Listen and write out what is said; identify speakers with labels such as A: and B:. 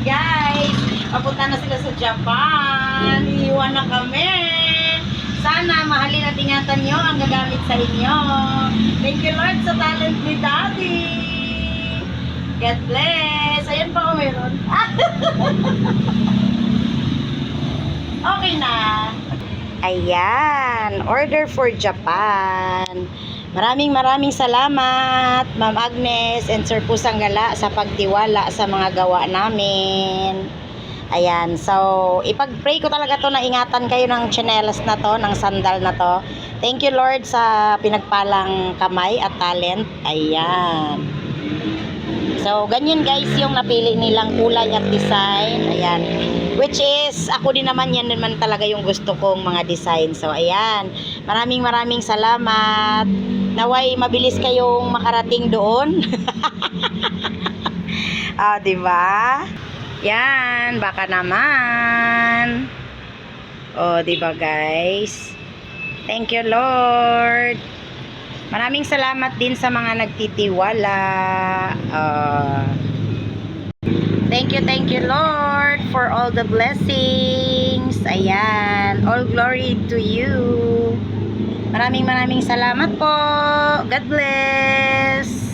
A: guys. Papunta na sila sa Japan. Iiwan na kami. Sana mahalin at ingatan nyo ang gagamit sa inyo. Thank you Lord sa talent ni Daddy. God bless. Ayan pa o meron. Okay na. Ayan. Order for Japan. Maraming salamat Ma'am Agnes and Sir Pusang Gala sa pagtiwala sa mga gawa namin. Ayan, so ipag-pray ko talaga to na ingatan kayo ng tsinelas na to, ng sandal na to. Thank you Lord sa pinagpalang kamay at talent. Ayan. So ganyan guys yung napili nilang kulay at design. Ayan. Which is, ako din naman yan naman talaga yung gusto kong mga design. So ayan, maraming salamat. Naway mabilis kayong makarating doon. Ah, di ba? Yan, baka naman. Oh, di ba guys? Thank you Lord. Maraming salamat din sa mga nagtitiwala. Thank you Lord for all the blessings. Ayan, all glory to you. Maraming salamat po. God bless.